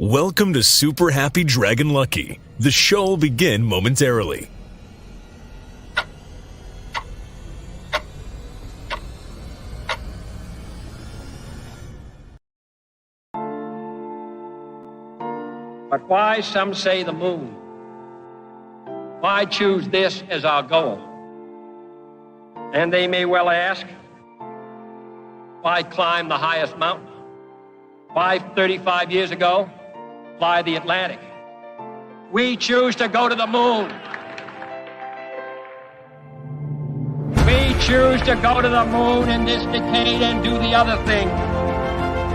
Welcome to Super Happy Dragon Lucky. The show will begin momentarily. But why, some say, the moon? Why choose this as our goal? And they may well ask, why climb the highest mountain? Why, 35 years ago, fly the Atlantic? We choose to go to the moon. We choose to go to the moon in this decade and do the other thing.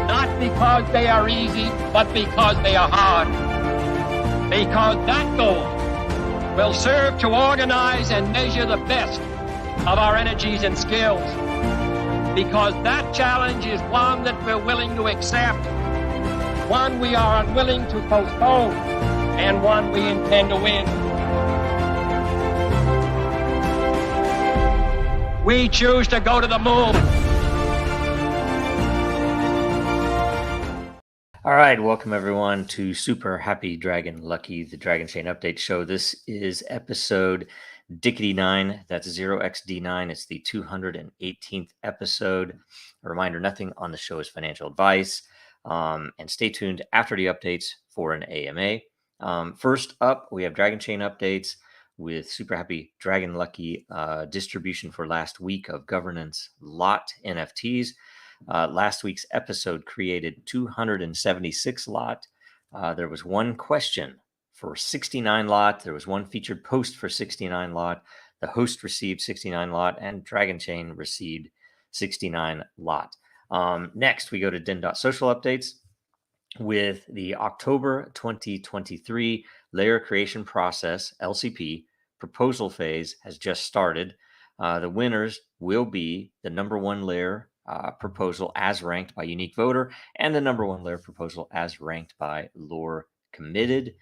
Not because they are easy, but because they are hard. Because that goal will serve to organize and measure the best of our energies and skills. Because that challenge is one that we're willing to accept, one we are unwilling to postpone, and one we intend to win. We choose to go to the moon. All right, welcome everyone to Super Happy Dragon Lucky, the Dragonchain Update Show. This is episode D9. That's 0xd9. It's the 218th episode. A reminder, nothing on the show is financial advice. And stay tuned after the updates for an AMA. First up, we have Dragonchain Updates with Super Happy Dragon Lucky distribution for last week of governance lot NFTs. Last week's episode created 276 lot. There was one question for 69 lot. There was one featured post for 69 lot. The host received 69 lot, and Dragonchain received 69 lot. Next, we go to Den.social Updates with the October 2023 layer creation process, LCP, proposal phase has just started. The winners will be the number one layer proposal as ranked by unique voter and the number one layer proposal as ranked by lore committed.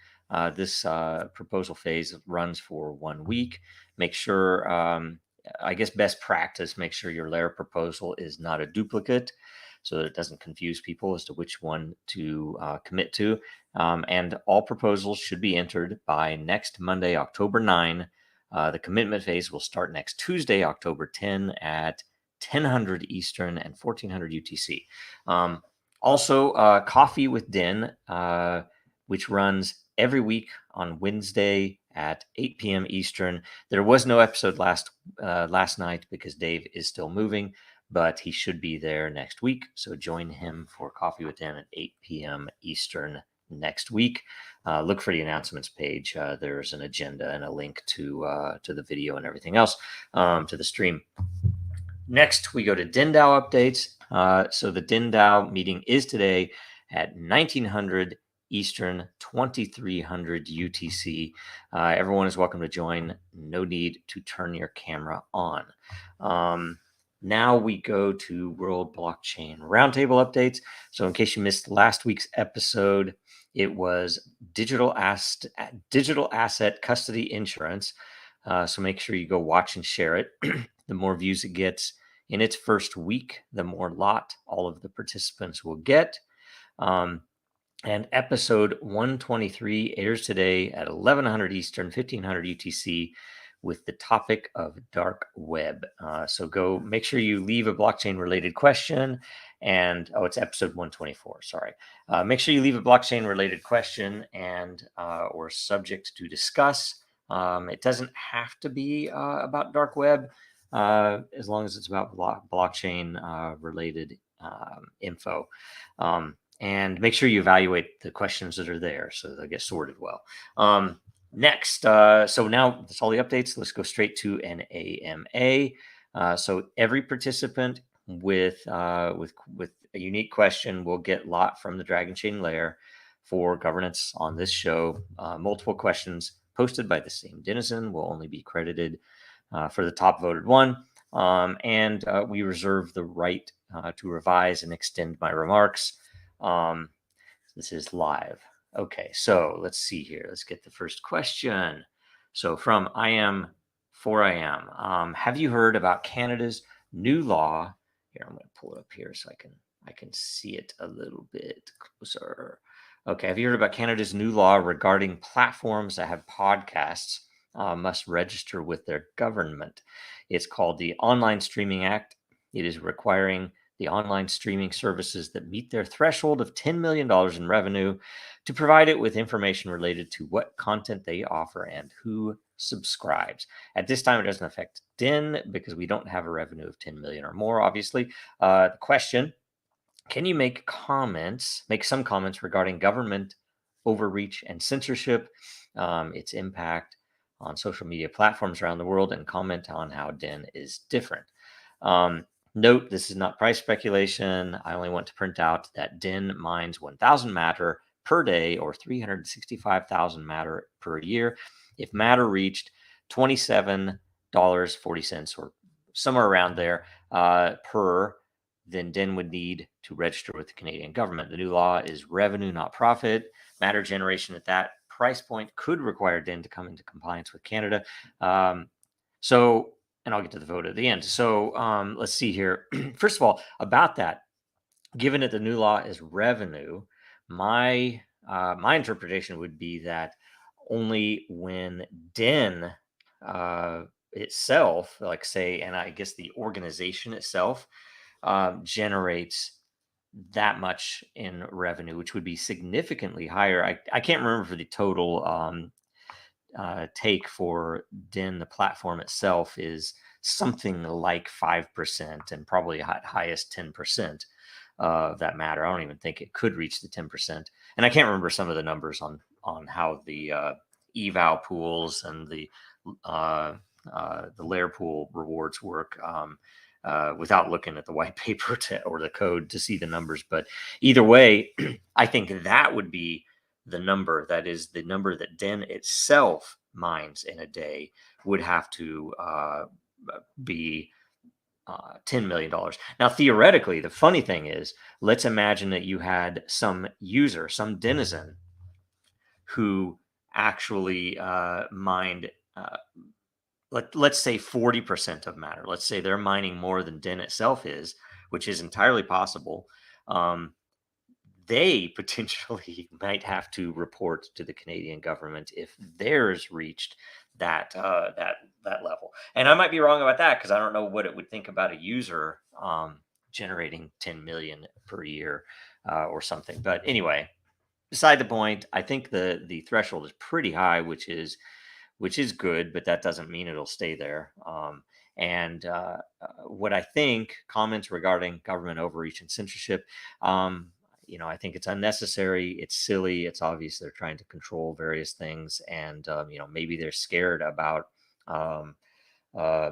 This proposal phase runs for 1 week. Make sure, I guess best practice, make sure your layer proposal is not a duplicate so that it doesn't confuse people as to which one to commit to. And all proposals should be entered by next Monday, October 9. The commitment phase will start next Tuesday, October 10 at 1000 Eastern and 1400 UTC. Also, Coffee with Den, which runs every week on Wednesday at 8 p.m. Eastern. There was no episode last night because Dave is still moving, but he should be there next week. So join him for Coffee with Den at 8 p.m. Eastern next week. Look for the announcements page. There's an agenda and a link to the video and everything else, to the stream. Next, we go to DENDAO updates. So the DENDAO meeting is today at 1900 Eastern, 2300 UTC. Everyone is welcome to join. No need to turn your camera on. Now we go to World Blockchain Roundtable updates. So in case you missed last week's episode, it was digital asset custody insurance. So make sure you go watch and share it. The more views it gets in its first week, the more lot all of the participants will get. And episode 123 airs today at 1100 Eastern, 1500 UTC with the topic of dark web. So go make sure you leave a blockchain related question. And it's episode 124. Sorry. Make sure you leave a blockchain related question and or subject to discuss. It doesn't have to be about dark web, as long as it's about blockchain related info. And make sure you evaluate the questions that are there so they'll get sorted well. Next, so now that's all the updates. Let's go straight to an AMA. So every participant with a unique question will get lot from the Dragonchain layer for governance on this show. Multiple questions posted by the same denizen will only be credited for the top voted one. And we reserve the right to revise and extend my remarks. This is live. Okay, so let's see here. Let's get the first question. So from I am for I am. Have you heard about Canada's new law? Here, I'm going to pull it up here so I can see it a little bit closer. Okay, have you heard about Canada's new law regarding platforms that have podcasts must register with their government? It's called the Online Streaming Act. It is requiring the online streaming services that meet their threshold of $10 million in revenue to provide it with information related to what content they offer and who subscribes. At this time, it doesn't affect Den because we don't have a revenue of 10 million or more, obviously. The question: can you make some comments regarding government overreach and censorship, its impact on social media platforms around the world, and comment on how Den is different? Note, this is not price speculation. I only want to print out that Den mines 1,000 matter per day or 365,000 matter per year. If matter reached $27.40 or somewhere around there per, then Den would need to register with the Canadian government. The new law is revenue, not profit. Matter generation at that price point could require Den to come into compliance with Canada. And I'll get to the vote at the end. So let's see here. First of all, about that, given that the new law is revenue, my interpretation would be that only when Den itself, like say, and I guess the organization itself, generates that much in revenue, which would be significantly higher. I can't remember for the total take for Den. The platform itself is something like 5% and probably highest 10% of that matter. I don't even think it could reach the 10%. And I can't remember some of the numbers on how the eval pools and the lair pool rewards work without looking at the white paper or the code to see the numbers. But either way, I think that would be the number. That is the number that Den itself mines in a day would have to be $10 million. Now, theoretically, the funny thing is, let's imagine that you had some user, some denizen, who actually mined, let's say 40% of matter. Let's say they're mining more than Den itself is, which is entirely possible. They potentially might have to report to the Canadian government if theirs reached that level. And I might be wrong about that because I don't know what it would think about a user generating 10 million per year or something. But anyway, beside the point, I think the threshold is pretty high, which is good, but that doesn't mean it'll stay there. And what I think, comments regarding government overreach and censorship, I think it's unnecessary. It's silly. It's obvious they're trying to control various things, and maybe they're scared about.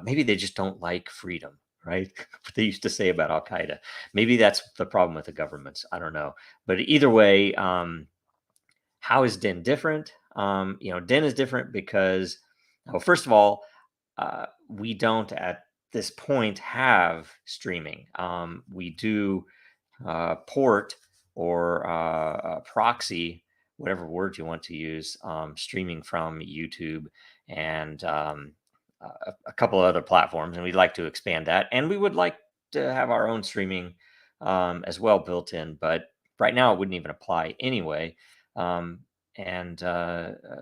Maybe they just don't like freedom, right? What they used to say about Al Qaeda. Maybe that's the problem with the governments. I don't know. But either way, how is Den different? Den is different because, well, first of all, we don't at this point have streaming. We do port or proxy, whatever word you want to use, streaming from YouTube and a couple of other platforms, and we'd like to expand that. And we would like to have our own streaming as well built in, but right now it wouldn't even apply anyway. And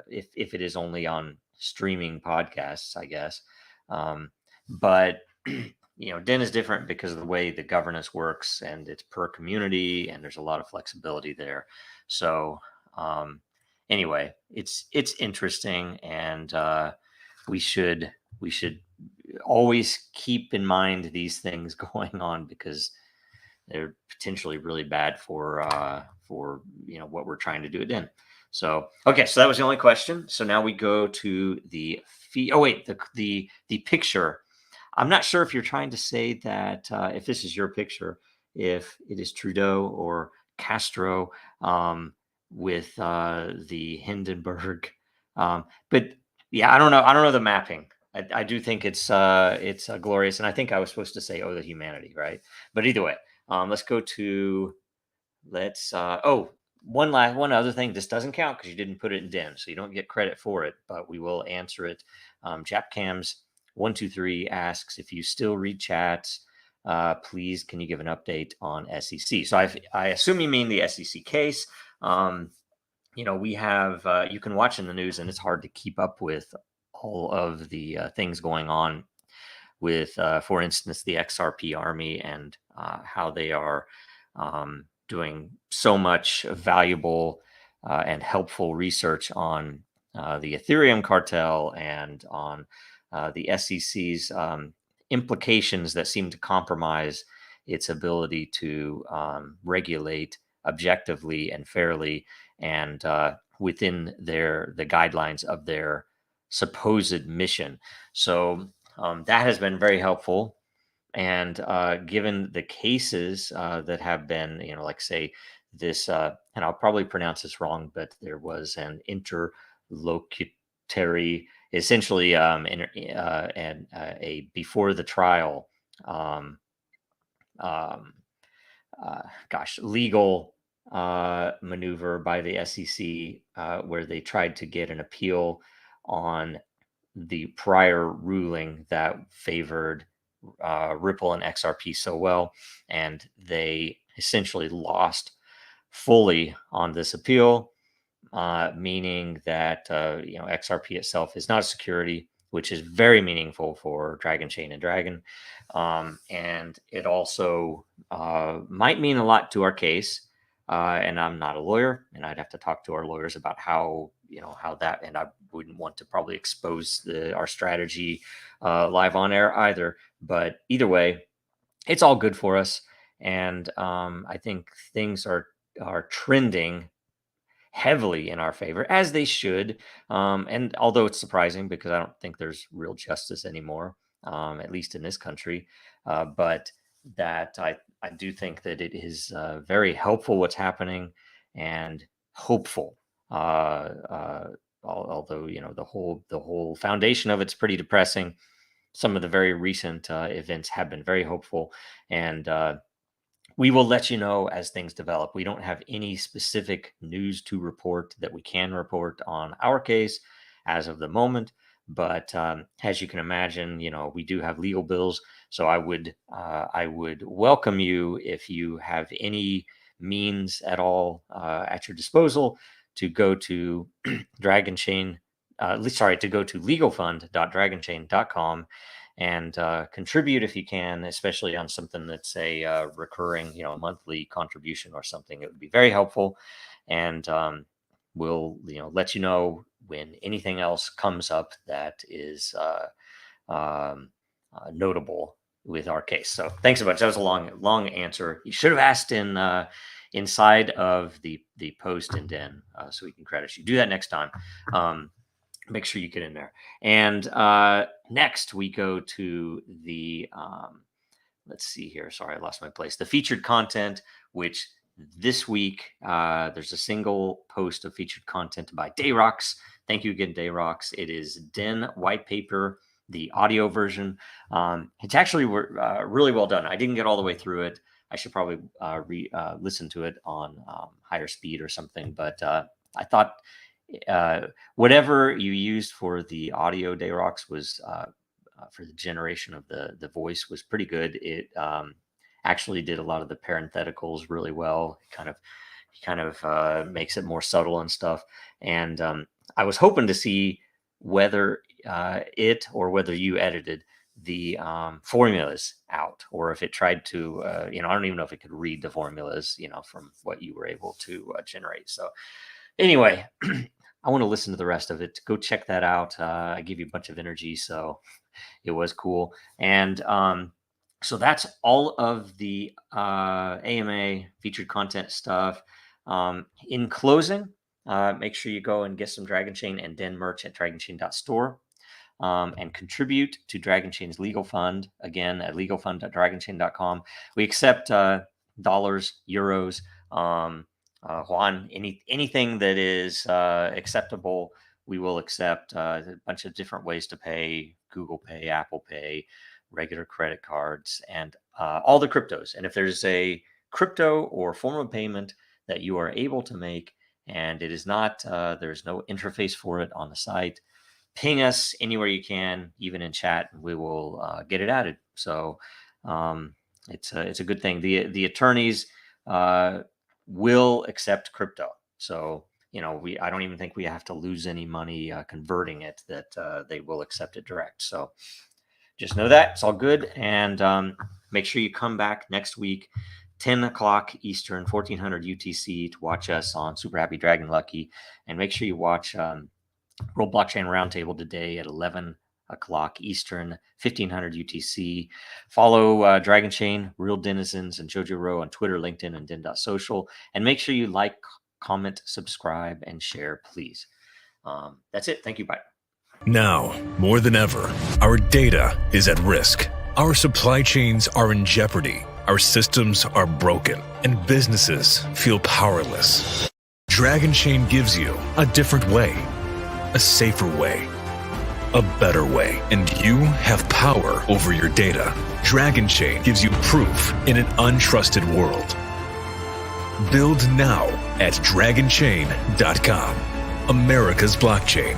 if it is only on streaming podcasts, I guess. But Den is different because of the way the governance works, and it's per community, and there's a lot of flexibility there. So anyway, it's interesting, and we should always keep in mind these things going on because they're potentially really bad for what we're trying to do at Den. So okay, so that was the only question. So now we go to the fee. Oh wait, the picture. I'm not sure if you're trying to say that if this is your picture, if it is Trudeau or Castro with the Hindenburg. But yeah, I don't know the mapping. I do think it's glorious, and I think I was supposed to say the humanity, right? But either way, let's go to one other thing. This doesn't count because you didn't put it in Den, so you don't get credit for it, but we will answer it. Japcams123 asks, if you still read chats, please can you give an update on SEC? So I assume you mean the SEC case. we have, you can watch in the news, and it's hard to keep up with all of the things going on with, for instance, the XRP army, and how they are doing so much valuable and helpful research on the Ethereum cartel, and on the SEC's implications that seem to compromise its ability to regulate objectively and fairly, and within the guidelines of their supposed mission. So that has been very helpful. And given the cases that have been, like, say, this, and I'll probably pronounce this wrong, but there was an interlocutory, essentially, and a before the trial, um, um, legal maneuver by the SEC, where they tried to get an appeal on the prior ruling that favored Ripple and XRP so well, and they essentially lost fully on this appeal, meaning that XRP itself is not a security, which is very meaningful for Dragonchain and Dragon, and it also might mean a lot to our case. And I'm not a lawyer, and I'd have to talk to our lawyers about how that, and I wouldn't want to probably expose our strategy live on air either. But either way, it's all good for us, and I think things are trending heavily in our favor, as they should. And although it's surprising, because I don't think there's real justice anymore, at least in this country, but that I do think that it is very helpful what's happening, and hopeful. Although the whole foundation of it's pretty depressing. Some of the very recent events have been very hopeful, and we will let you know as things develop. We don't have any specific news to report that we can report on our case as of the moment. But as you can imagine, we do have legal bills. So I would welcome you, if you have any means at all at your disposal, to go to Dragonchain. To go to legalfund.dragonchain.com and contribute if you can, especially on something that's a recurring, monthly contribution or something. It would be very helpful, and we'll let you know when anything else comes up that is notable with our case. So thanks a bunch. That was a long answer. You should have asked inside of the post in Den, so we can credit you. Do that next time. Make sure you get in there. And next we go to the, let's see here. Sorry, I lost my place. The featured content, which this week there's a single post of featured content by Dayrox. Thank you again, Dayrox. It is Den Whitepaper, the audio version. It's actually really well done. I didn't get all the way through it. I should probably listen to it on higher speed or something. But I thought whatever you used for the audio, Dayrox, was for the generation of the voice was pretty good. It actually did a lot of the parentheticals really well. He kind of makes it more subtle and stuff. And I was hoping to see whether it or whether you edited the formulas out, or if it tried to, I don't even know if it could read the formulas, from what you were able to generate. So anyway, I want to listen to the rest of it. Go check that out. I give you a bunch of energy, so it was cool. And so that's all of the AMA featured content stuff. In closing, make sure you go and get some Dragonchain and Den merch at dragonchain.store. And contribute to Dragonchain's legal fund, again, at legalfund.dragonchain.com. We accept dollars, euros, Juan, anything that is acceptable, we will accept. A bunch of different ways to pay: Google Pay, Apple Pay, regular credit cards, and all the cryptos. And if there's a crypto or form of payment that you are able to make, and it is not, there's no interface for it on the site, ping us anywhere you can, even in chat, and we will get it added. So it's a good thing. The attorneys will accept crypto. So I don't even think we have to lose any money converting it, that they will accept it direct. So just know that it's all good. And make sure you come back next week, 10 o'clock Eastern, 1400 UTC, to watch us on Super Happy Dragon Lucky. And make sure you watch World Blockchain Roundtable today at 11 o'clock Eastern, 1500 UTC. Follow Dragonchain, Real Denizens, and Jojo Rowe on Twitter, LinkedIn, and Den.social. And make sure you like, comment, subscribe, and share, please. That's it. Thank you. Bye. Now, more than ever, our data is at risk. Our supply chains are in jeopardy. Our systems are broken, and businesses feel powerless. Dragonchain gives you a different way, a safer way, a better way, and you have power over your data. Dragonchain gives you proof in an untrusted world. Build now at dragonchain.com. America's blockchain.